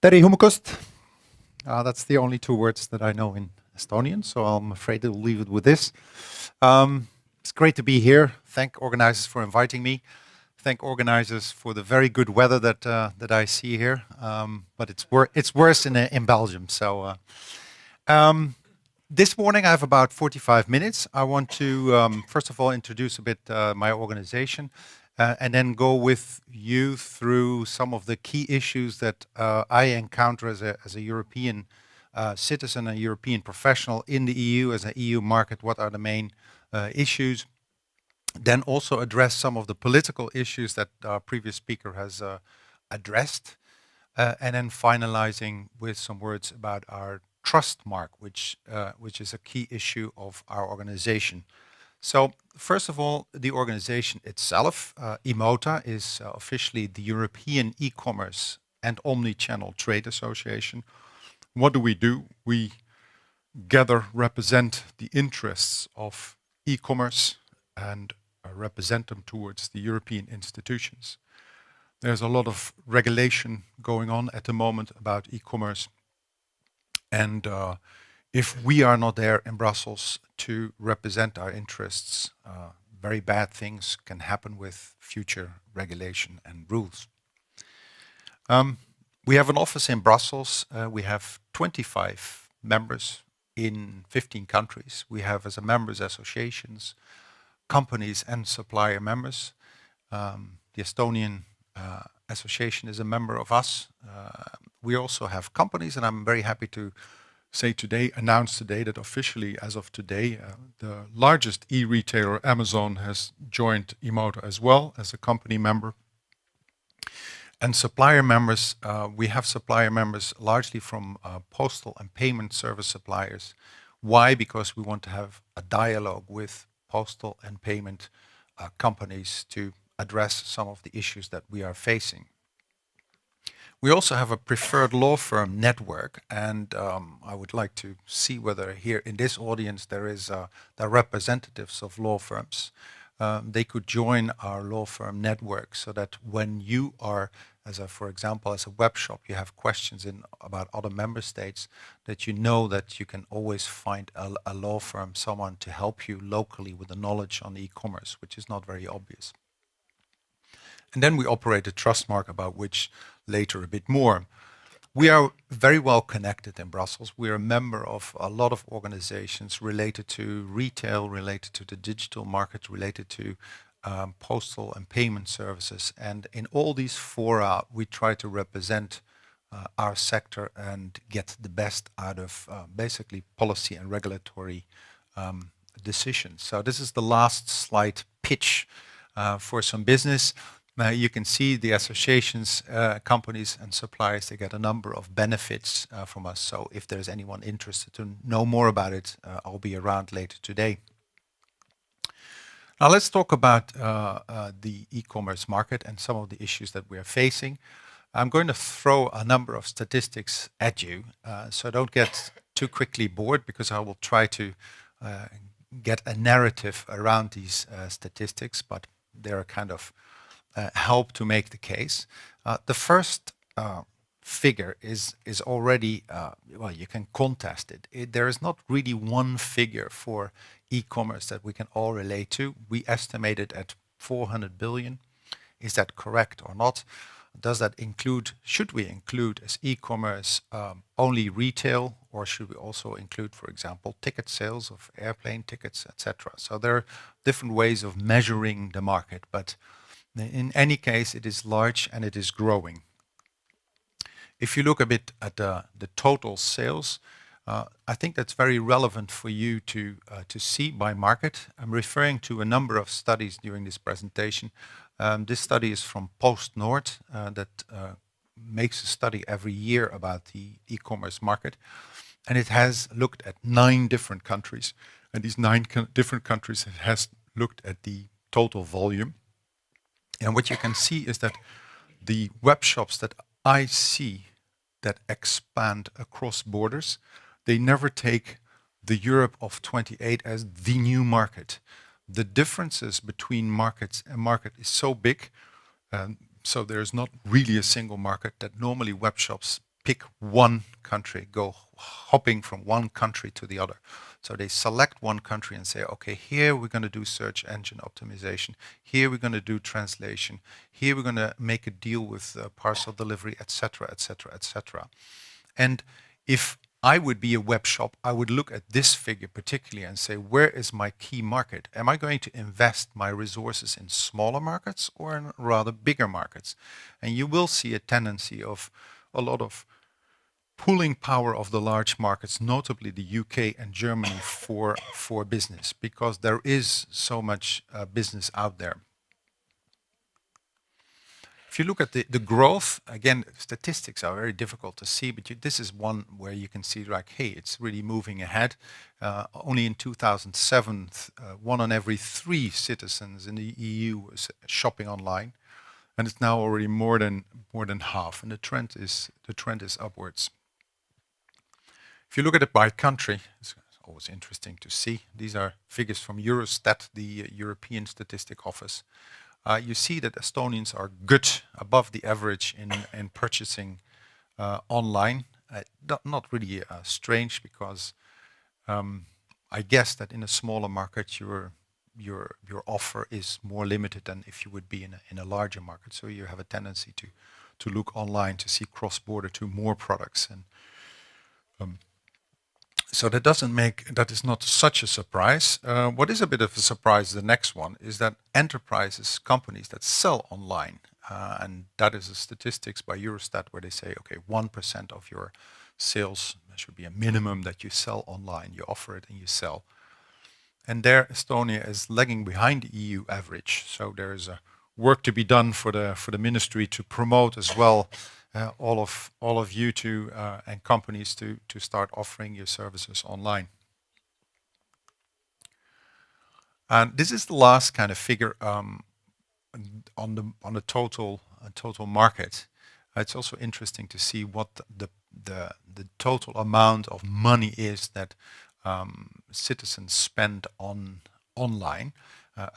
Tere hommikust. That's the only two words that I know in Estonian, so I'm afraid to leave it with this. It's great to be here. Thank organizers for inviting me. Thank organizers for the very good weather that I see here. But it's worse in Belgium. So this morning I have about 45 minutes. I want to first of all introduce a bit my organization. And then go with you through some of the key issues that I encounter as a European citizen, a European professional in the EU, as an EU market. What are the main issues? Then also address some of the political issues that our previous speaker has addressed. And then finalizing with some words about our trust mark, which is a key issue of our organization. So first of all, the organization itself, EMOTA, is officially the European E-commerce and Omnichannel Trade Association. What do? We represent the interests of e-commerce and represent them towards the European institutions. There's a lot of regulation going on at the moment about e-commerce, and if we are not there in Brussels to represent our interests, very bad things can happen with future regulation and rules. We have an office in Brussels. We have 25 members in 15 countries. We have as a members associations, companies and supplier members. The Estonian association is a member of us. We also have companies, and I'm very happy to announce today that officially, as of today, the largest e-retailer, Amazon, has joined EMOTA as well as a company member. And supplier members, we have supplier members largely from postal and payment service suppliers. Why? Because we want to have a dialogue with postal and payment companies to address some of the issues that we are facing. We also have a preferred law firm network, and I would like to see whether here in this audience there are representatives of law firms. They could join our law firm network so that when you are, for example, as a web shop, you have questions about other member states, that you know that you can always find a law firm, someone to help you locally with the knowledge on e-commerce, which is not very obvious. And then we operate a trust mark, about which later a bit more. We are very well connected in Brussels. We are a member of a lot of organizations related to retail, related to the digital market, related to postal and payment services. And in all these fora, we try to represent our sector and get the best out of basically policy and regulatory decisions. So this is the last slide pitch for some business. You can see the associations, companies and suppliers, they get a number of benefits from us. So if there's anyone interested to know more about it, I'll be around later today. Now let's talk about the e-commerce market and some of the issues that we are facing. I'm going to throw a number of statistics at you, so don't get too quickly bored, because I will try to get a narrative around these statistics, but they're kind of help to make the case. The first figure is already, well, you can contest it. There is not really one figure for e-commerce that we can all relate to. We estimate it at 400 billion. Is that correct or not? Does that include, should we include as e-commerce only retail, or should we also include, for example, ticket sales of airplane tickets, etc.? So there are different ways of measuring the market, but in any case, it is large and it is growing. If you look a bit at the total sales, I think that's very relevant for you to see by market. I'm referring to a number of studies during this presentation. This study is from PostNord that makes a study every year about the e-commerce market. And it has looked at 9 different countries. And these 9 different countries, it has looked at the total volume. And what you can see is that the web shops that I see that expand across borders, they never take the Europe of 28 as the new market. The differences between markets and market is so big, so there's not really a single market, that normally web shops pick one country, go hopping from one country to the other. So they select one country and say, okay, here we're going to do search engine optimization. Here we're going to do translation. Here we're going to make a deal with parcel delivery, etc., etc., etc. And if I would be a web shop, I would look at this figure particularly and say, where is my key market? Am I going to invest my resources in smaller markets or in rather bigger markets? And you will see a tendency of a lot of pulling power of the large markets, notably the UK and Germany, for business, because there is so much business out there. If you look at the growth, again, statistics are very difficult to see, but this is one where you can see like, hey, it's really moving ahead. Only in 2007, 1 on every 3 citizens in the EU was shopping online, and it's now already more than half, and the trend is upwards. If you look at it by country, it's always interesting to see. These are figures from Eurostat, the European Statistic Office. You see that Estonians are good, above the average in purchasing online. Not really strange, because I guess that in a smaller market your offer is more limited than if you would be in a larger market. So you have a tendency to look online to see cross-border to more products, and so that is not such a surprise. What is a bit of a surprise, the next one, is that enterprises, companies that sell online, and that is a statistics by Eurostat where they say, okay, 1% of your sales, there should be a minimum that you sell online, you offer it and you sell. And there Estonia is lagging behind the EU average. So there is a work to be done for the ministry to promote as well all of you and companies to start offering your services online. And this is the last kind of figure on the total market. It's also interesting to see what the total amount of money is that citizens spend online.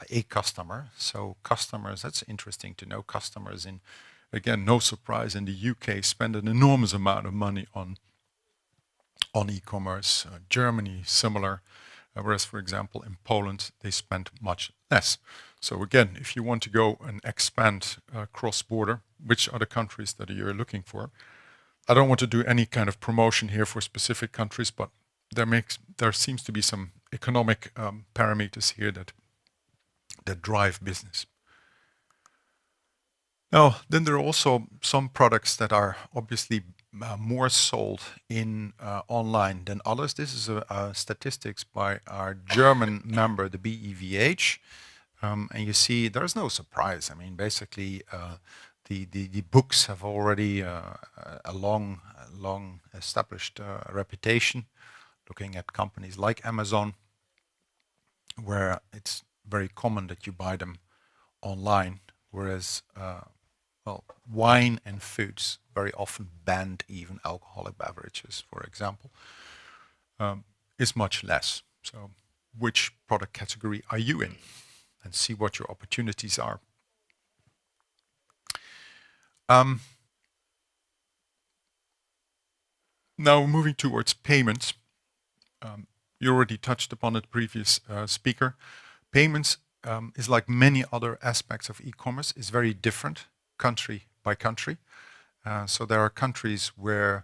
A customer. So customers, that's interesting to know. Customers in, again, no surprise, in the UK spend an enormous amount of money on e-commerce. Germany, similar. Whereas, for example, in Poland, they spend much less. So again, if you want to go and expand cross-border, which are the countries that you're looking for? I don't want to do any kind of promotion here for specific countries, but there seems to be some economic parameters here that drive business. Now, then there are also some products that are obviously more sold in online than others. This is statistics by our German member, the BEVH, and you see there's no surprise. I mean, basically, the books have already a long established reputation. Looking at companies like Amazon, where it's very common that you buy them online, whereas wine and foods, very often banned, even alcoholic beverages, for example, is much less. So which product category are you in? And see what your opportunities are. Now moving towards payments. You already touched upon it, previous speaker. Payments is like many other aspects of e-commerce, is very different country by country. So there are countries where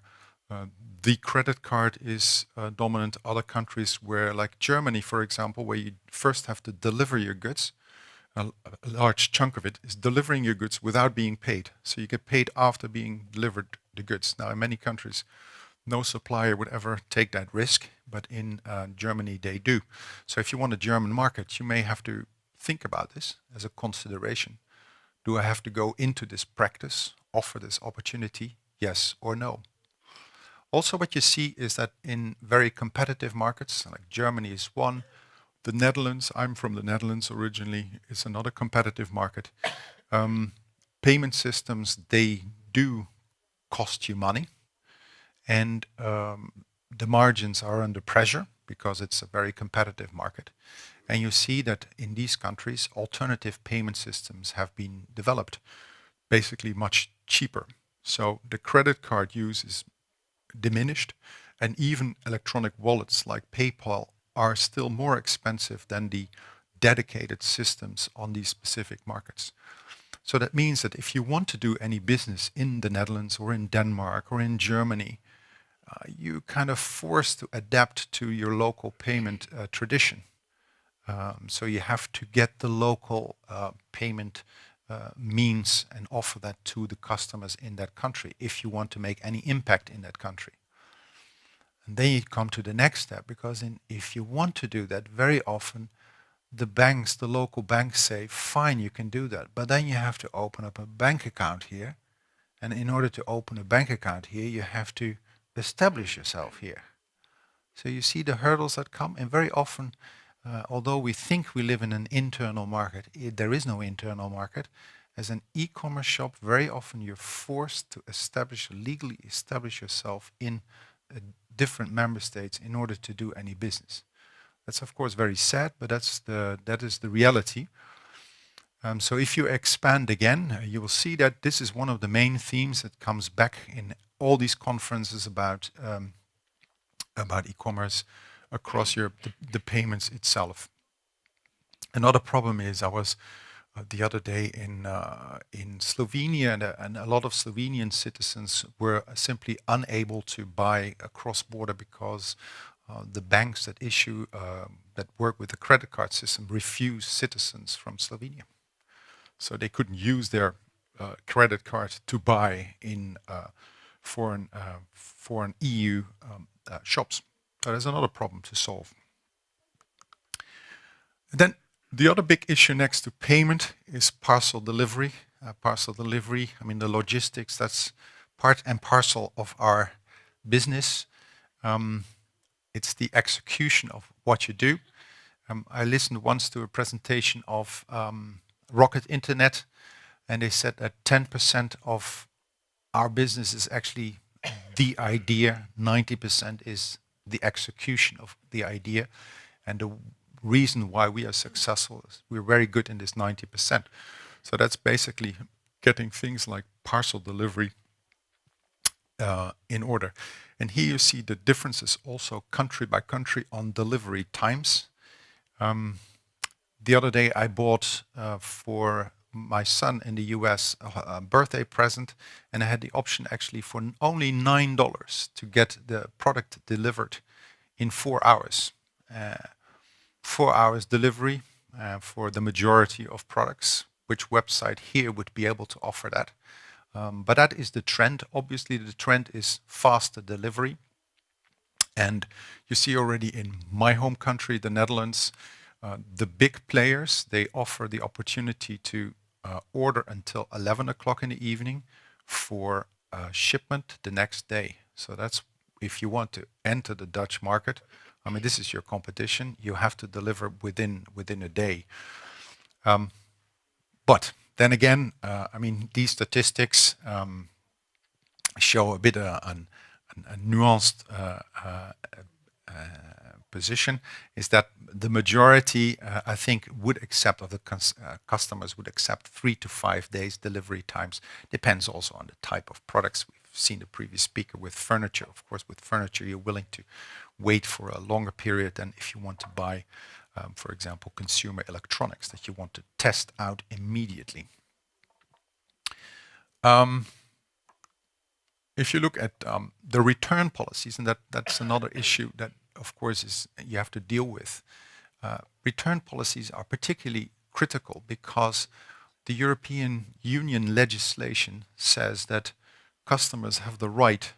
the credit card is dominant, other countries where, like Germany, for example, where you first have to deliver your goods. A large chunk of it is delivering your goods without being paid. So you get paid after being delivered the goods. Now, in many countries, no supplier would ever take that risk, but in Germany they do. So if you want a German market, you may have to think about this as a consideration. Do I have to go into this practice, offer this opportunity, yes or no? Also, what you see is that in very competitive markets, like Germany is one, the Netherlands, I'm from the Netherlands originally, is another competitive market. Payment systems, they do cost you money. And the margins are under pressure because it's a very competitive market. And you see that in these countries, alternative payment systems have been developed, basically much cheaper. So the credit card use is diminished, and even electronic wallets like PayPal are still more expensive than the dedicated systems on these specific markets. So that means that if you want to do any business in the Netherlands or in Denmark or in Germany, you kind of forced to adapt to your local payment tradition. So you have to get the local payment means and offer that to the customers in that country if you want to make any impact in that country. And then you come to the next step, because if you want to do that, very often the banks, the local banks say, fine, you can do that, but then you have to open up a bank account here. And in order to open a bank account here, you have to establish yourself here. So you see the hurdles that come, and very often, although we think we live in an internal market, there is no internal market. As an e-commerce shop, very often you're forced to legally establish yourself in different member states in order to do any business. That's of course very sad, but that is the reality. So if you expand again, you will see that this is one of the main themes that comes back in all these conferences about e-commerce across Europe, the payments itself. Another problem is I was the other day in Slovenia, and a lot of Slovenian citizens were simply unable to buy a cross-border because the banks that that work with the credit card system refuse citizens from Slovenia. So they couldn't use their credit card to buy in foreign EU shops. So there's another problem to solve. And then the other big issue next to payment is parcel delivery. I mean, the logistics, that's part and parcel of our business. It's the execution of what you do. I listened once to a presentation of Rocket Internet, and they said that 10% of our business is actually the idea, 90% is the execution of the idea. And the reason why we are successful is we're very good in this 90%. So that's basically getting things like parcel delivery in order. And here you see the differences also country by country on delivery times. The other day I bought for my son in the US a birthday present, and I had the option actually for only $9 to get the product delivered in 4 hours. 4 hours delivery for the majority of products. Which website here would be able to offer that? But that is the trend. Obviously, the trend is faster delivery. And you see already in my home country, the Netherlands, the big players, they offer the opportunity to order until 11 o'clock in the evening for shipment the next day. So that's if you want to enter the Dutch market. I mean, this is your competition. You have to deliver within a day. But then again, I mean, these statistics show a bit a nuanced position, is that the majority, I think, would accept, of the customers would accept 3 to 5 days delivery times. Depends also on the type of products. We've seen the previous speaker with furniture. Of course, with furniture, you're willing to wait for a longer period than if you want to buy, for example, consumer electronics that you want to test out immediately. If you look at the return policies, and that's another issue that, of course, you have to deal with. Return policies are particularly critical because the European Union legislation says that customers have the right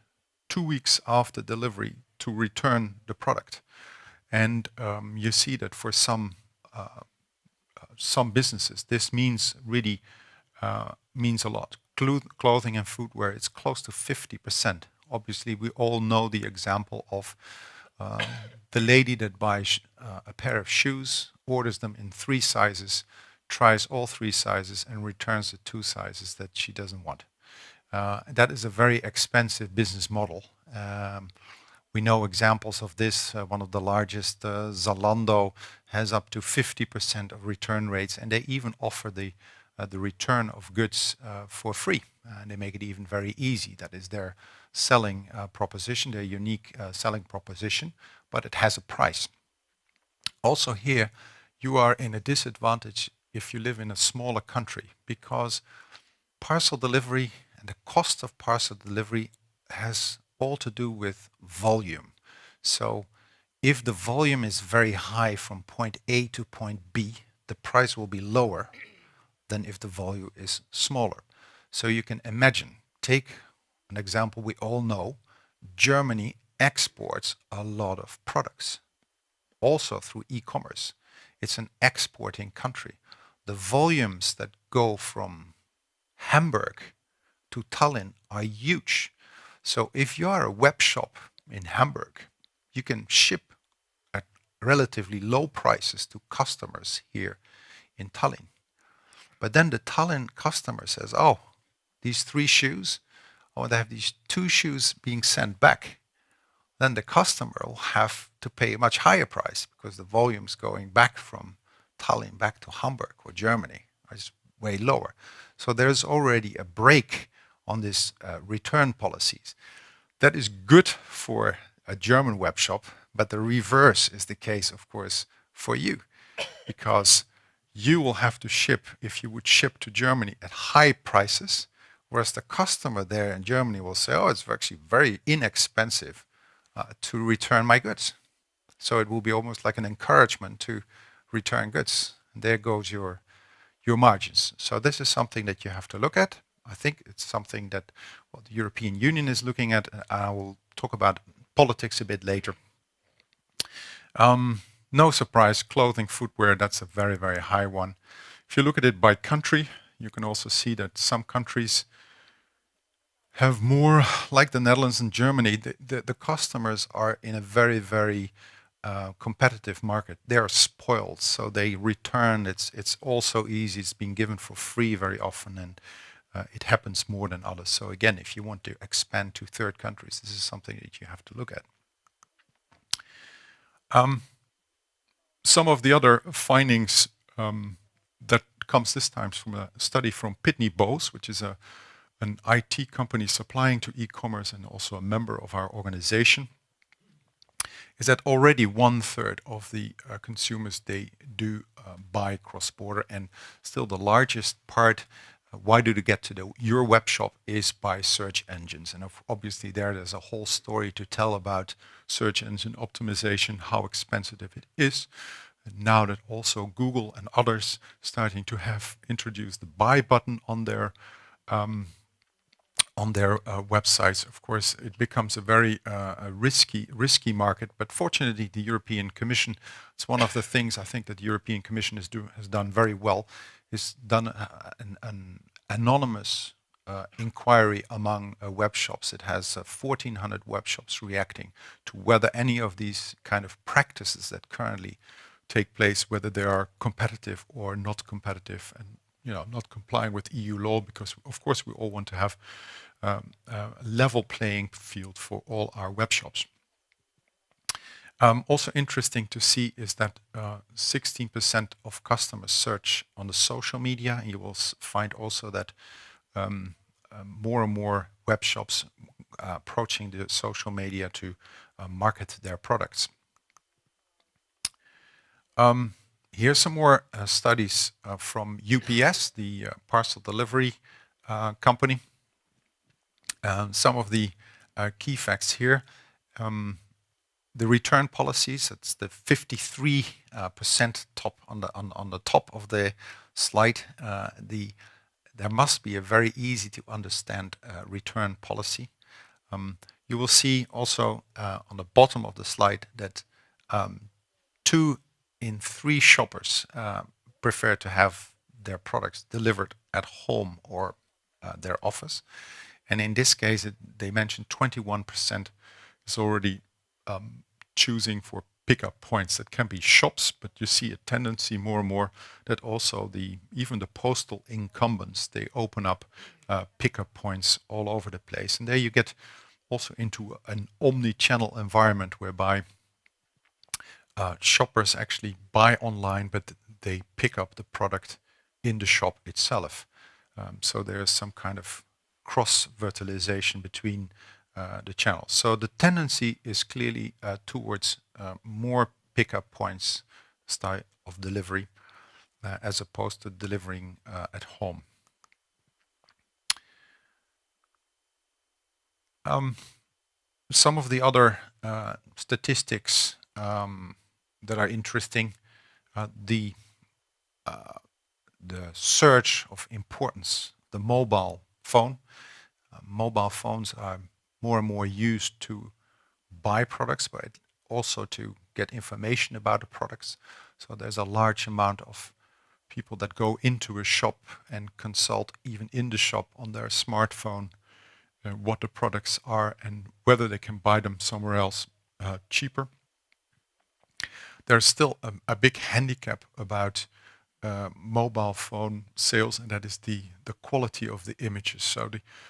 2 weeks after delivery to return the product. And you see that for some businesses, this means really means a lot. Clothing and footwear, it's close to 50%. Obviously, we all know the example of the lady that buys a pair of shoes, orders them in 3 sizes, tries all 3 sizes, and returns the 2 sizes that she doesn't want. That is a very expensive business model. We know examples of this. One of the largest, Zalando, has up to 50% of return rates, and they even offer the return of goods for free. And they make it even very easy. That is their selling proposition, their unique selling proposition, but it has a price. Also here, you are in a disadvantage if you live in a smaller country, because parcel delivery and the cost of parcel delivery has all to do with volume. So if the volume is very high from point A to point B, the price will be lower than if the volume is smaller. So you can imagine, take an example we all know, Germany exports a lot of products, also through e-commerce. It's an exporting country. The volumes that go from Hamburg to Tallinn are huge. So if you are a web shop in Hamburg, you can ship at relatively low prices to customers here in Tallinn. But then the Tallinn customer says, oh, these 3 shoes, I want to have these 2 shoes being sent back. Then the customer will have to pay a much higher price because the volumes going back from Tallinn back to Hamburg or Germany is way lower. So there's already a break on this return policies. That is good for a German web shop, but the reverse is the case, of course, for you, because you will have to ship, if you would ship to Germany, at high prices, whereas the customer there in Germany will say, oh, it's actually very inexpensive to return my goods. So it will be almost like an encouragement to return goods. And there goes your margins. So this is something that you have to look at. I think it's something that the European Union is looking at. I will talk about politics a bit later. No surprise, clothing, footwear, that's a very, very high one. If you look at it by country, you can also see that some countries have more, like the Netherlands and Germany, the customers are in a very, very competitive market. They are spoiled, so they return. It's also easy. It's been given for free very often, and it happens more than others. So again, if you want to expand to third countries, this is something that you have to look at. Some of the other findings that comes this time from a study from Pitney Bowes, which is an IT company supplying to e-commerce and also a member of our organization, is that already 1/3 of the consumers, they do buy cross-border, and still the largest part, why do they get to your web shop, is by search engines. And obviously there's a whole story to tell about search engine optimization, how expensive it is. And now that also Google and others starting to have introduced the buy button on their websites, of course, it becomes a very risky market. But fortunately, the European Commission, it's one of the things I think that the European Commission has done very well, is done an anonymous inquiry among web shops. It has 1,400 web shops reacting to whether any of these kind of practices that currently take place, whether they are competitive or not competitive, and not complying with EU law, because of course we all want to have a level playing field for all our web shops. Also interesting to see is that 16% of customers search on the social media. And you will find also that more and more web shops approaching the social media to market their products. Here's some more studies from UPS, the parcel delivery company. Some of the key facts here. The return policies, it's the 53% top on the top of the slide. There must be a very easy to understand return policy. You will see also on the bottom of the slide that 2 in 3 shoppers prefer to have their products delivered at home or their office. And in this case, they mentioned 21% is already choosing for pickup points. That can be shops, but you see a tendency more and more that also even the postal incumbents, they open up pickup points all over the place. And there you get also into an omni-channel environment whereby shoppers actually buy online, but they pick up the product in the shop itself. So there is some kind of cross-fertilization between the channels. So the tendency is clearly towards more pickup points style of delivery as opposed to delivering at home. Some of the other statistics that are interesting, the surge of importance, the mobile phone. Mobile phones are more and more used to buy products, but also to get information about the products. So there's a large amount of people that go into a shop and consult even in the shop on their smartphone what the products are and whether they can buy them somewhere else cheaper. There's still a big handicap about mobile phone sales, and that is the quality of the images. So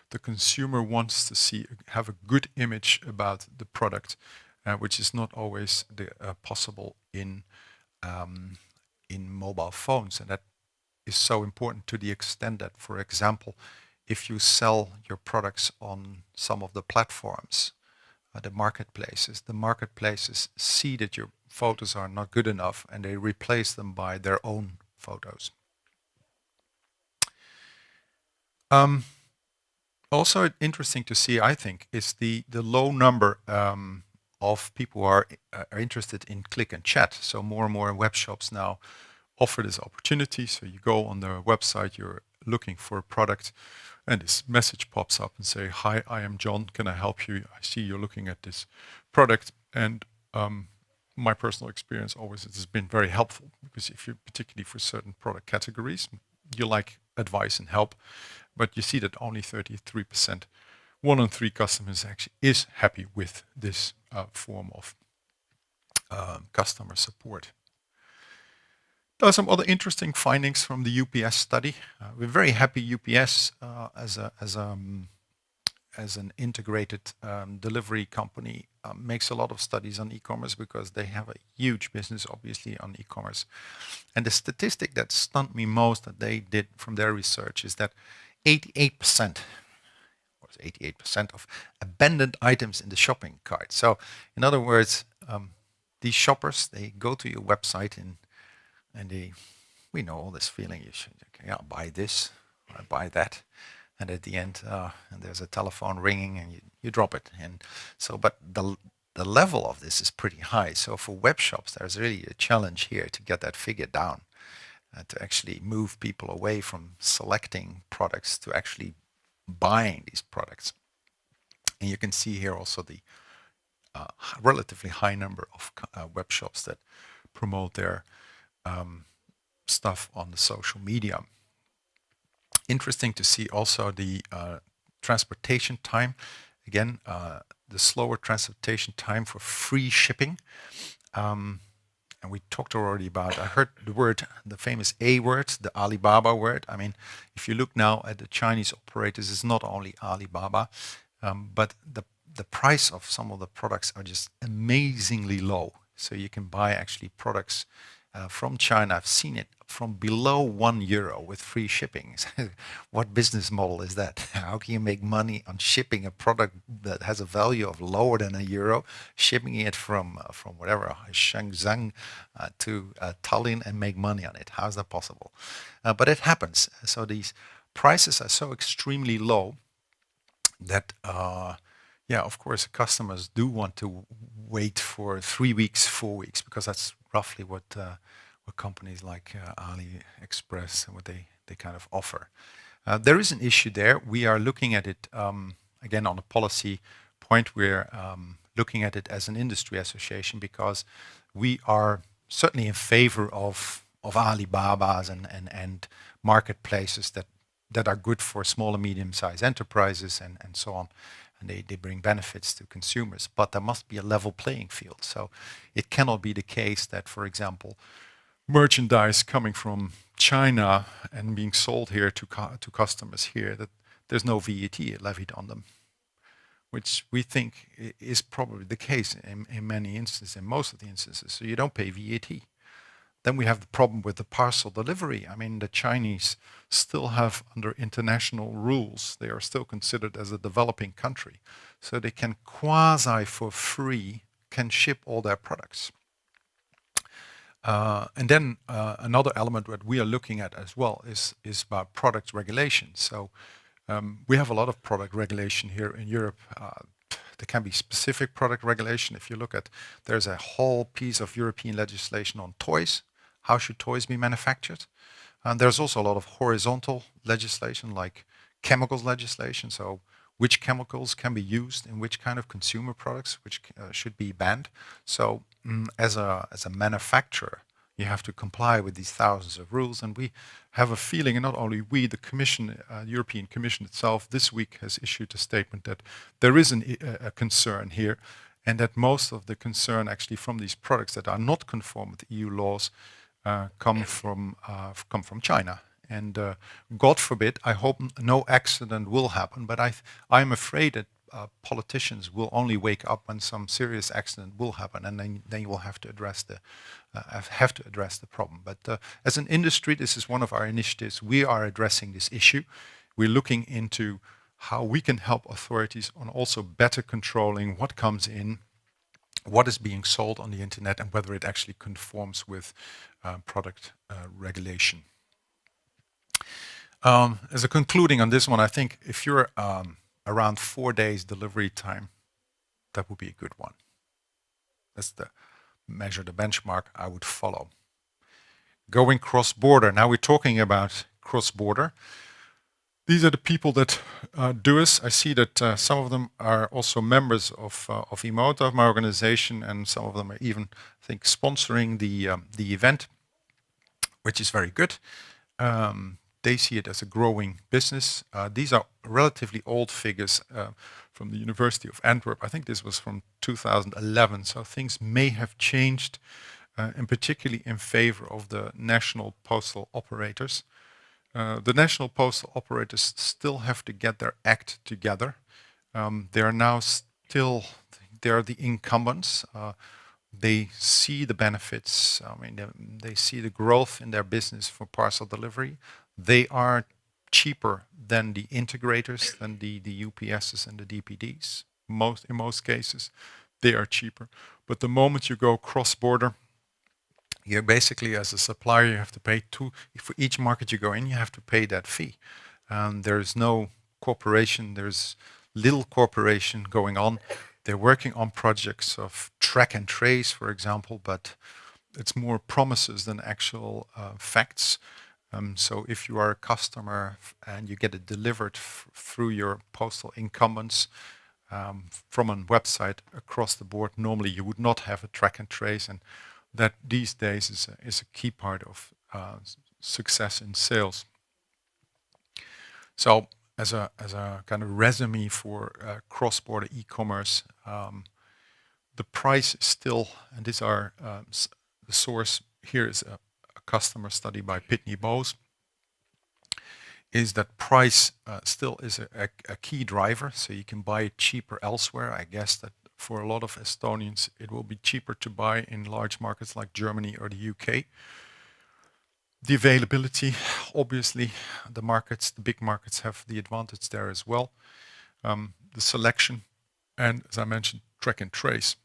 the consumer wants to have a good image about the product, which is not always possible in mobile phones, and that is so important to the extent that, for example, if you sell your products on some of the platforms, the marketplaces see that your photos are not good enough and they replace them by their own photos. Also interesting to see, I think, is the low number of people who are interested in click and chat. So more and more web shops now offer this opportunity. So you go on their website, you're looking for a product, and this message pops up and say, "Hi, I am John. Can I help you? I see you're looking at this product." And my personal experience always has been very helpful, because if you're particularly for certain product categories, you like advice and help, but you see that only 33%, 1 in 3 customers actually is happy with this form of customer support. There are some other interesting findings from the UPS study. We're very happy UPS as an integrated delivery company makes a lot of studies on e-commerce, because they have a huge business, obviously, on e-commerce. And the statistic that stunned me most that they did from their research is that 88% of abandoned items in the shopping cart. So, in other words, these shoppers, they go to your website and we know all this feeling. You should, okay, I'll buy this, I'll buy that. And at the end, and there's a telephone ringing, and you drop it. And so, but the level of this is pretty high. So for web shops, there's really a challenge here to get that figure down, to actually move people away from selecting products to actually buying these products. And you can see here also the relatively high number of web shops that promote their stuff on the social media. Interesting to see also the transportation time. Again, the slower transportation time for free shipping. And we talked already about, I heard the word, the famous A word, the Alibaba word. I mean, if you look now at the Chinese operators, it's not only Alibaba, but the price of some of the products are just amazingly low. So you can buy actually products from China. I've seen it from below €1 with free shipping. What business model is that? How can you make money on shipping a product that has a value of lower than €1, shipping it from whatever, Shenzhen to Tallinn, and make money on it? How is that possible? But it happens. So these prices are so extremely low that, yeah, of course, customers do want to wait for 3 weeks, 4 weeks, because that's roughly what companies like AliExpress and what they kind of offer. There is an issue there. We are looking at it again on a policy point. We're looking at it as an industry association, because we are certainly in favor of Alibabas and marketplaces that are good for small and medium-sized enterprises and so on. And they bring benefits to consumers, but there must be a level playing field. So it cannot be the case that, for example, merchandise coming from China and being sold here to customers here, that there's no VAT levied on them, which we think is probably the case in many instances, in most of the instances. So you don't pay VAT. Then we have the problem with the parcel delivery. I mean, the Chinese still have, under international rules, they are still considered as a developing country. So they can quasi for free can ship all their products. And then another element that we are looking at as well is about product regulation. So we have a lot of product regulation here in Europe. There can be specific product regulation. If you look at, there's a whole piece of European legislation on toys. How should toys be manufactured? And there's also a lot of horizontal legislation, like chemicals legislation. So which chemicals can be used in which kind of consumer products, which should be banned. So as a manufacturer, you have to comply with these thousands of rules. And we have a feeling, and not only we, the Commission, European Commission itself, this week has issued a statement that there is a concern here, and that most of the concern actually from these products that are not conform with EU laws come from China. And God forbid, I hope no accident will happen, but I'm afraid that politicians will only wake up when some serious accident will happen, and then you will have to address the problem. But as an industry, this is one of our initiatives. We are addressing this issue. We're looking into how we can help authorities on also better controlling what comes in, what is being sold on the internet, and whether it actually conforms with product regulation. As a concluding on this one, I think if you're around 4 days delivery time, that would be a good one. That's the measure, the benchmark I would follow. Going cross-border. Now we're talking about cross-border. These are the people that do this. I see that some of them are also members of EMOTA, of my organization, and some of them are even, I think, sponsoring the event, which is very good. They see it as a growing business. These are relatively old figures from the University of Antwerp. I think this was from 2011, so things may have changed, and particularly in favor of the national postal operators. The national postal operators still have to get their act together. They are now still, they are the incumbents. They see the benefits. I mean, they see the growth in their business for parcel delivery. They are cheaper than the integrators, than the UPSs and the DPDs. In most cases, they are cheaper. But the moment you go cross-border, you basically, as a supplier, you have to pay for each market you go in, you have to pay that fee. There's no cooperation, there's little cooperation going on. They're working on projects of track and trace, for example, but it's more promises than actual facts. So if you are a customer and you get it delivered through your postal incumbents from a website across the board, normally you would not have a track and trace, and that these days is a key part of success in sales. So as a kind of resume for cross-border e-commerce, the price is still, and these are the source here is a customer study by Pitney Bowes, is that price still is a key driver. So you can buy it cheaper elsewhere. I guess that for a lot of Estonians, it will be cheaper to buy in large markets like Germany or the UK. The availability, obviously, the big markets have the advantage there as well. The selection, and as I mentioned, track and trace.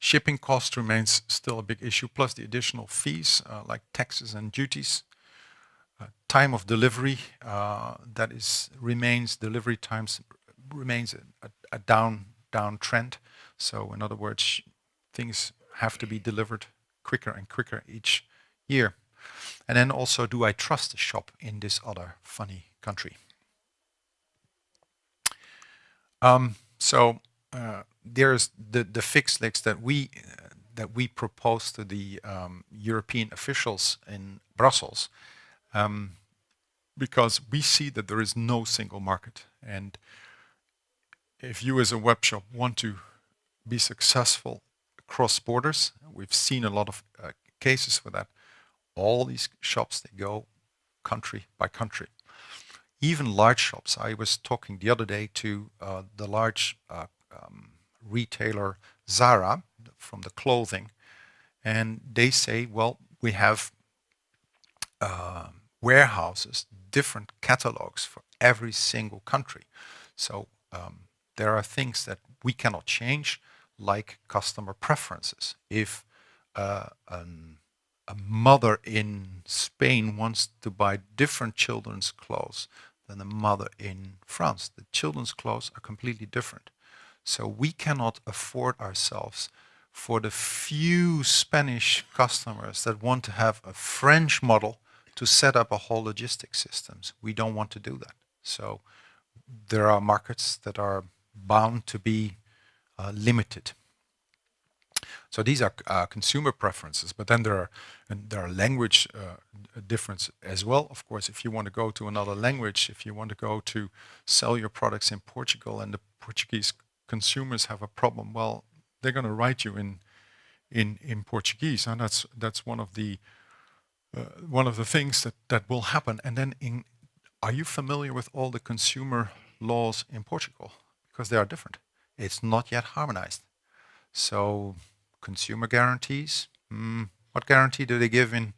Shipping cost remains still a big issue, plus the additional fees like taxes and duties. Time of delivery, delivery times remains a down trend. So in other words, things have to be delivered quicker and quicker each year. And then also, do I trust the shop in this other funny country? There's the fixed legs that we propose to the European officials in Brussels, because we see that there is no single market, and if you as a web shop want to be successful across borders, we've seen a lot of cases for that. All these shops, they go country by country. Even large shops. I was talking the other day to the large retailer Zara from the clothing, And they say, well, we have warehouses, different catalogs for every single country. So there are things that we cannot change, like customer preferences. If a mother in Spain wants to buy different children's clothes than a mother in France, the children's clothes are completely different. So we cannot afford ourselves for the few Spanish customers that want to have a French model to set up a whole logistics systems. We don't want to do that. So there are markets that are bound to be limited. So these are consumer preferences, but then there are language differences as well. Of course, if you want to go to another language, if you want to go to sell your products in Portugal and the Portuguese consumers have a problem, well, they're going to write you in Portuguese, and that's one of the things that will happen. And then, are you familiar with all the consumer laws in Portugal? Because they are different. It's not yet harmonized. So consumer guarantees. What guarantee do they give in,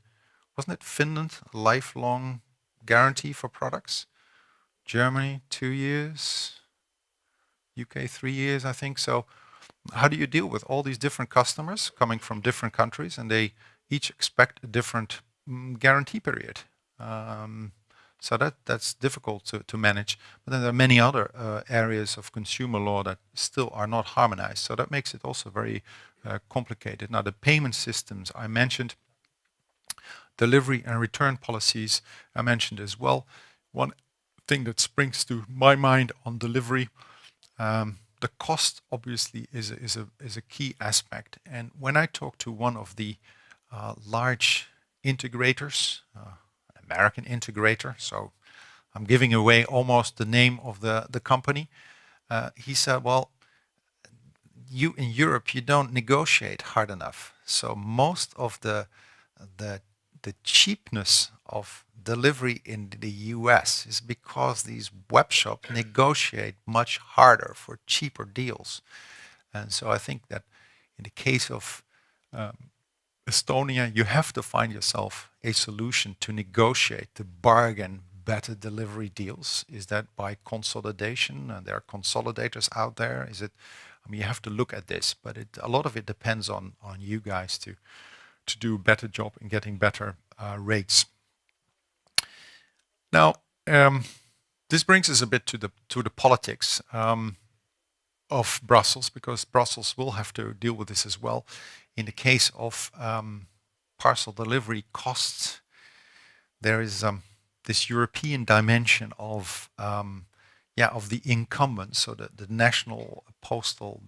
wasn't it Finland, a lifelong guarantee for products? Germany, 2 years. UK, 3 years, I think. So how do you deal with all these different customers coming from different countries, and they each expect a different guarantee period? So that's difficult to manage. But then there are many other areas of consumer law that still are not harmonized. So that makes it also very complicated. Now, the payment systems I mentioned, delivery and return policies I mentioned as well. One thing that springs to my mind on delivery, the cost obviously is a key aspect. And when I talk to one of the large integrators, American integrator, so I'm giving away almost the name of the company. He said, well, you in Europe, you don't negotiate hard enough. So most of the cheapness of delivery in the US is because these web shops negotiate much harder for cheaper deals. And so I think that in the case of Estonia, you have to find yourself a solution to negotiate, to bargain better delivery deals. Is that by consolidation? And there are consolidators out there. Is it? I mean, you have to look at this, but a lot of it depends on you guys to do a better job in getting better rates. Now, this brings us a bit to the politics of Brussels, because Brussels will have to deal with this as well. In the case of parcel delivery costs, there is this European dimension of the incumbents, so the national postal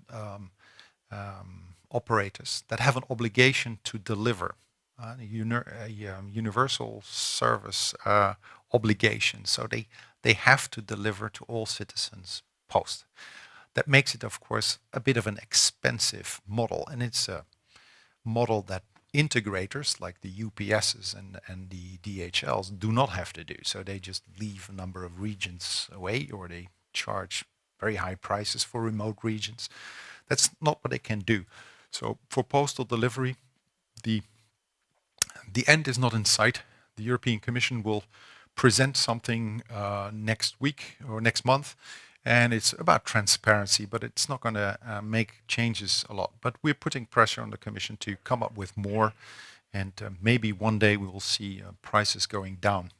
operators that have an obligation to deliver, a universal service obligation. So they have to deliver to all citizens post. That makes it, of course, a bit of an expensive model, and it's a model that integrators like the UPSs and the DHLs do not have to do. So they just leave a number of regions away, or they charge very high prices for remote regions. That's not what they can do. So for postal delivery, the end is not in sight. The European Commission will present something next week or next month, and it's about transparency, but it's not going to make changes a lot. But we're putting pressure on the Commission to come up with more, and maybe one day we will see prices going down.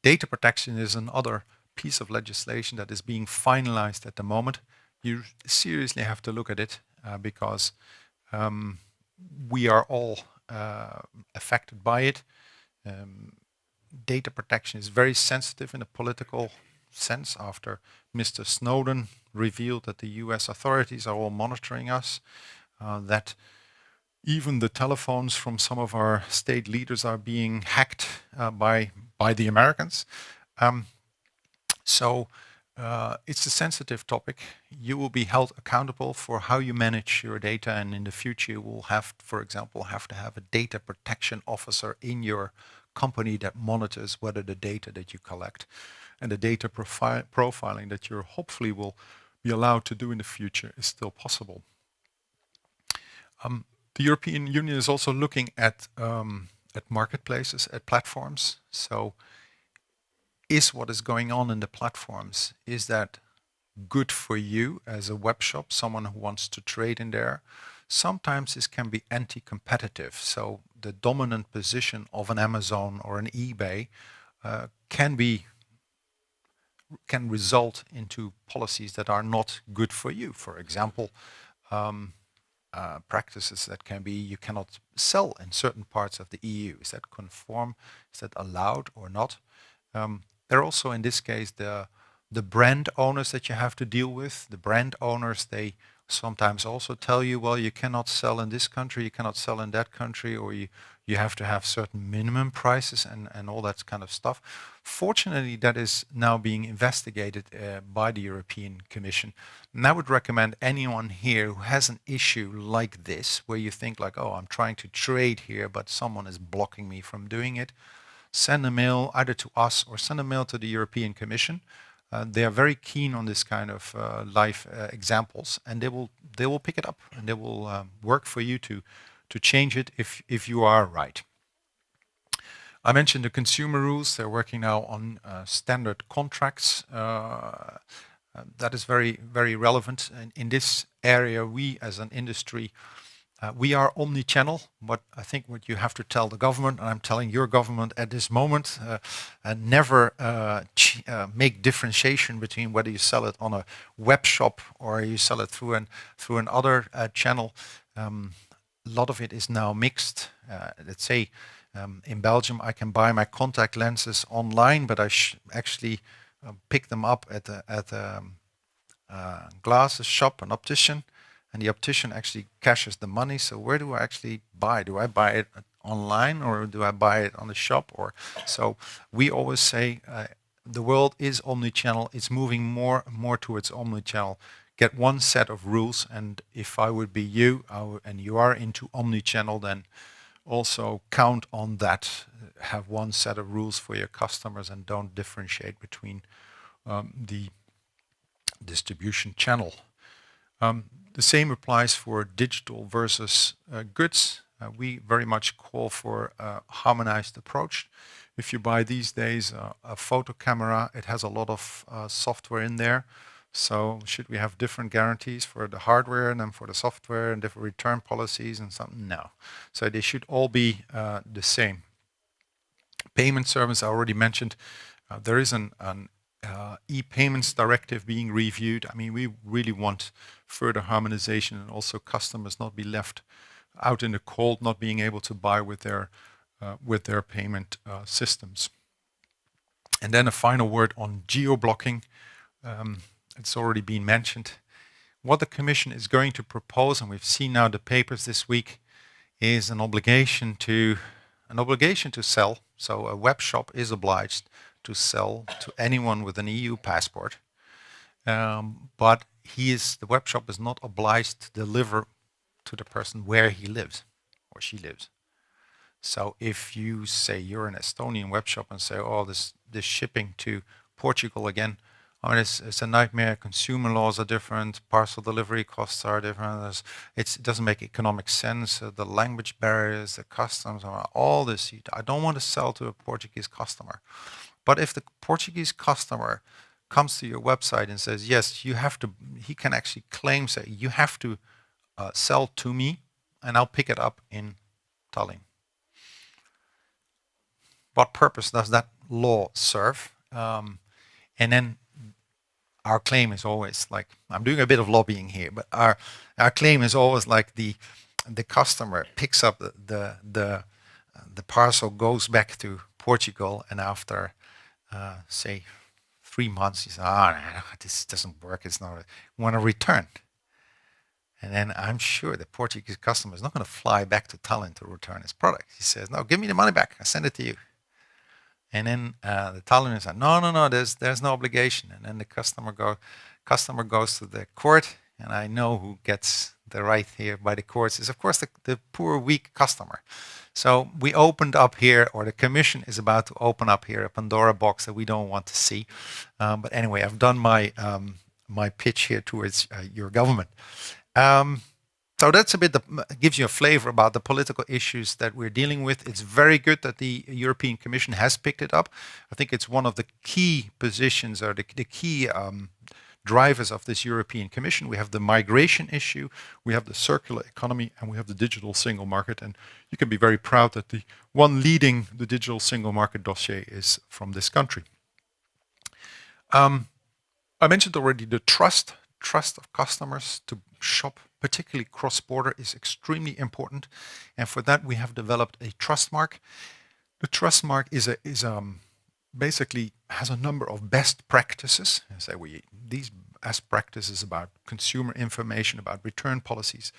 Data protection is another piece of legislation that is being finalized at the moment. You seriously have to look at it because we are all affected by it. Data protection is very sensitive in a political sense after Mr. Snowden revealed that the US authorities are all monitoring us, that even the telephones from some of our state leaders are being hacked by the Americans. So it's a sensitive topic. You will be held accountable for how you manage your data, and in the future you will have, for example, have to have a data protection officer in your company that monitors whether the data that you collect and the data profiling that you hopefully will be allowed to do in the future is still possible. The European Union is also looking at marketplaces, at platforms. So is what is going on in the platforms, is that good for you as a web shop, someone who wants to trade in there? Sometimes this can be anti-competitive. So the dominant position of an Amazon or an eBay can result into policies that are not good for you. For example, practices that can be you cannot sell in certain parts of the EU. Is that conform? Is that allowed or not? There are also, in this case, the brand owners that you have to deal with. The brand owners, they sometimes also tell you, well, you cannot sell in this country, you cannot sell in that country, or you have to have certain minimum prices and all that kind of stuff. Fortunately, that is now being investigated by the European Commission. And I would recommend anyone here who has an issue like this, where you think like, oh, I'm trying to trade here, but someone is blocking me from doing it, send a mail either to us or send a mail to the European Commission. They are very keen on this kind of live examples, and they will pick it up and they will work for you to change it if you are right. I mentioned the consumer rules. They're working now on standard contracts. That is very, very relevant. And in this area, we as an industry, we are omni-channel, but I think what you have to tell the government, and I'm telling your government at this moment, never make differentiation between whether you sell it on a web shop or you sell it through another channel. A lot of it is now mixed. Let's say in Belgium, I can buy my contact lenses online, but I actually pick them up at a glasses shop, an optician. And the optician actually cashes the money. So where do I actually buy? Do I buy it online or do I buy it on the shop? Or so we always say the world is omnichannel. It's moving more and more towards omnichannel. Get one set of rules, and if I would be you and you are into omnichannel, then also count on that. Have one set of rules for your customers and don't differentiate between the distribution channel. The same applies for digital versus goods. We very much call for a harmonized approach. If you buy these days a photo camera, it has a lot of software in there. So should we have different guarantees for the hardware and then for the software and different return policies and something? No. So they should all be the same. Payment service, I already mentioned. There is an e-payments directive being reviewed. I mean, we really want further harmonization and also customers not be left out in the cold, not being able to buy with their payment systems. And then a final word on geo-blocking. It's already been mentioned. What the Commission is going to propose, and we've seen now the papers this week, is an obligation to sell. So a web shop is obliged to sell to anyone with an EU passport, but the web shop is not obliged to deliver to the person where he lives or she lives. So if you say you're an Estonian web shop and say, oh, this shipping to Portugal again, I mean, it's a nightmare. Consumer laws are different. Parcel delivery costs are different. It doesn't make economic sense. The language barriers, the customs, all this. I don't want to sell to a Portuguese customer. But if the Portuguese customer comes to your website and says, yes, you have to, he can actually claim, say, you have to sell to me and I'll pick it up in Tallinn. What purpose does that law serve? And then our claim is always like, I'm doing a bit of lobbying here, but our claim is always like the customer picks up the parcel, goes back to Portugal, and after say 3 months, he says, no, this doesn't work, it's not, want to return. And then I'm sure the Portuguese customer is not going to fly back to Tallinn to return his product. He says, no, give me the money back, I send it to you. And then the Tallinn says, no, there's no obligation. And then the customer goes to the court, and I know who gets the right here by the courts is, of course, the poor, weak customer. So we opened up here, or the Commission is about to open up here a Pandora box that we don't want to see. But anyway, I've done my pitch here towards your government. So that's a bit, gives you a flavor about the political issues that we're dealing with. It's very good that the European Commission has picked it up. I think it's one of the key positions or the key drivers of this European Commission. We have the migration issue, we have the circular economy, and we have the digital single market. And you can be very proud that the one leading the digital single market dossier is from this country. I mentioned already the trust of customers to shop, particularly cross-border, is extremely important. And for that, we have developed a trust mark. The trust mark is basically has a number of best practices. So these best practices about consumer information, about return policies,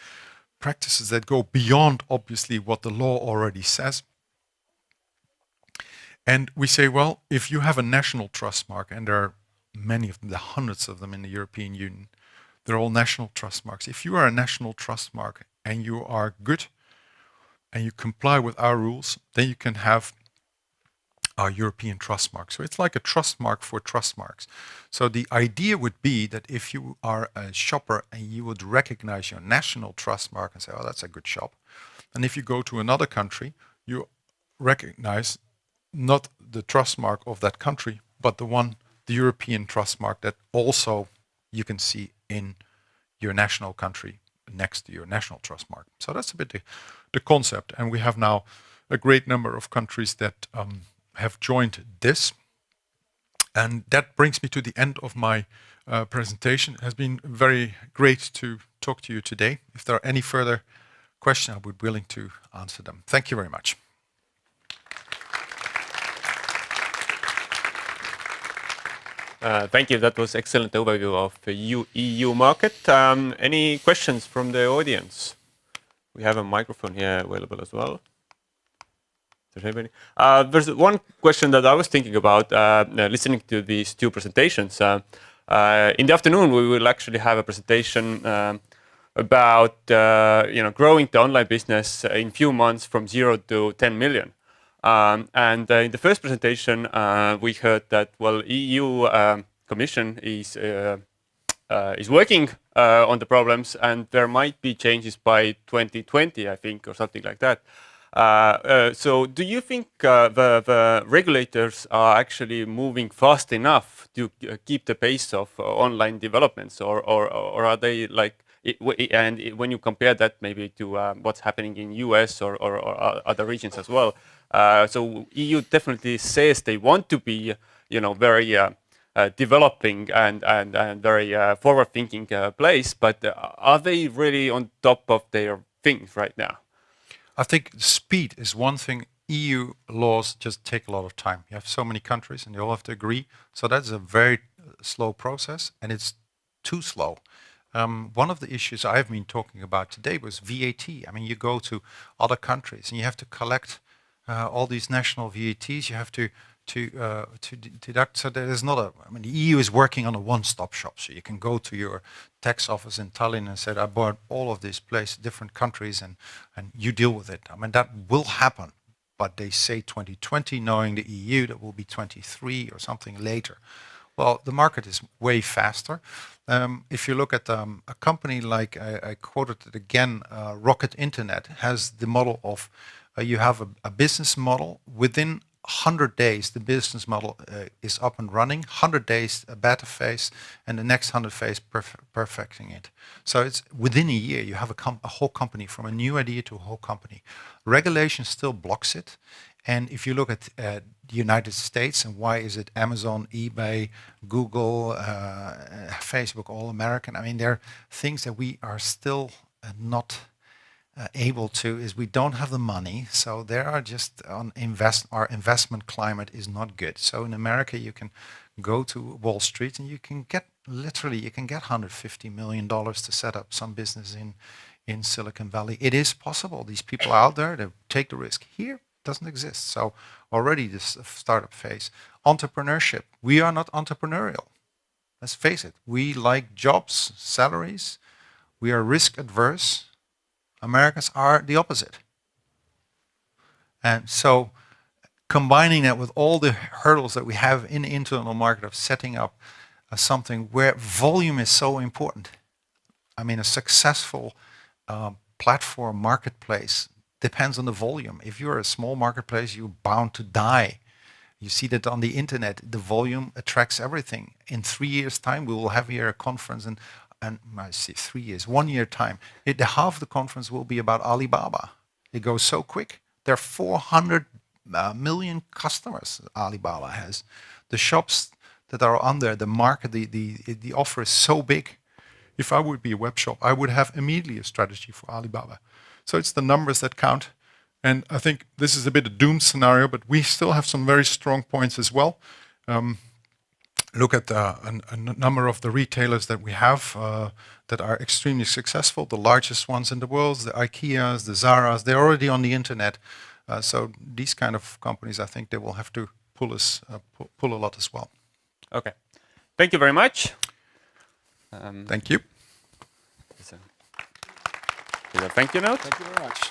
practices that go beyond, obviously, what the law already says. And we say, well, if you have a national trust mark, and there are many of them, the hundreds of them in the European Union, they're all national trust marks. If you are a national trust mark and you are good and you comply with our rules, then you can have our European trust mark. So it's like a trust mark for trust marks. So the idea would be that if you are a shopper and you would recognize your national trust mark and say, oh, that's a good shop. And if you go to another country, you recognize not the trust mark of that country, but the European trust mark that also you can see in your national country next to your national trust mark. So that's a bit the concept. And we have now a great number of countries that have joined this. And that brings me to the end of my presentation. It has been very great to talk to you today. If there are any further questions, I would be willing to answer them. Thank you very much. Thank you. That was excellent overview of the EU market. Any questions from the audience? We have a microphone here available as well. There's one question that I was thinking about listening to these two presentations. In the afternoon, we will actually have a presentation about growing the online business in few months from 0 to 10 million. And in the first presentation, we heard that EU Commission is working on the problems, and there might be changes by 2020, I think, or something like that. So do you think the regulators are actually moving fast enough to keep the pace of online developments, or are they like, and when you compare that maybe to what's happening in US or other regions as well, so EU definitely says they want to be, very developing and very forward-thinking place, but are they really on top of their things right now? I think speed is one thing. EU laws just take a lot of time. You have so many countries and you all have to agree. So that's a very slow process, and it's too slow. One of the issues I've been talking about today was VAT. I mean, you go to other countries and you have to collect all these national VATs. You have to deduct. So there is not a. I mean, the EU is working on a one-stop shop. So you can go to your tax office in Tallinn and say, I bought all of these places, different countries, and you deal with it. I mean, that will happen. But they say 2020, knowing the EU, that will be 23 or something later. Well, the market is way faster. If you look at a company like, I quoted it again, Rocket Internet has the model of, you have a business model. Within 100 days, the business model is up and running. 100 days, a beta phase, and the next 100 phase, perfecting it. So it's within a year, you have a whole company, from a new idea to a whole company. Regulation still blocks it. And if you look at the United States, and why is it Amazon, eBay, Google, Facebook, all American? I mean, there are things that we are still not able to, is we don't have the money. So there are just our investment climate is not good. So in America, you can go to Wall Street and you can get $150 million to set up some business in Silicon Valley. It is possible. These people out there, they take the risk. Here, doesn't exist. So already this startup phase. Entrepreneurship. We are not entrepreneurial. Let's face it. We like jobs, salaries. We are risk adverse. Americans are the opposite. And so combining that with all the hurdles that we have in the internal market of setting up something where volume is so important. I mean, a successful platform marketplace depends on the volume. If you're a small marketplace, you're bound to die. You see that on the internet, the volume attracts everything. In 3 years' time, we will have here a conference, and I see 3 years, 1 year time. Half the conference will be about Alibaba. It goes so quick. There are 400 million customers Alibaba has. The shops that are on there, the market, the offer is so big. If I would be a web shop, I would have immediately a strategy for Alibaba. So it's the numbers that count. And I think this is a bit of doom scenario, but we still have some very strong points as well. Look at a number of the retailers that we have that are extremely successful, the largest ones in the world, the IKEAs, the Zaras, they're already on the internet. So these kind of companies, I think they will have to pull a lot as well. Okay. Thank you very much. Thank you. Is a thank you note? Thank you very much.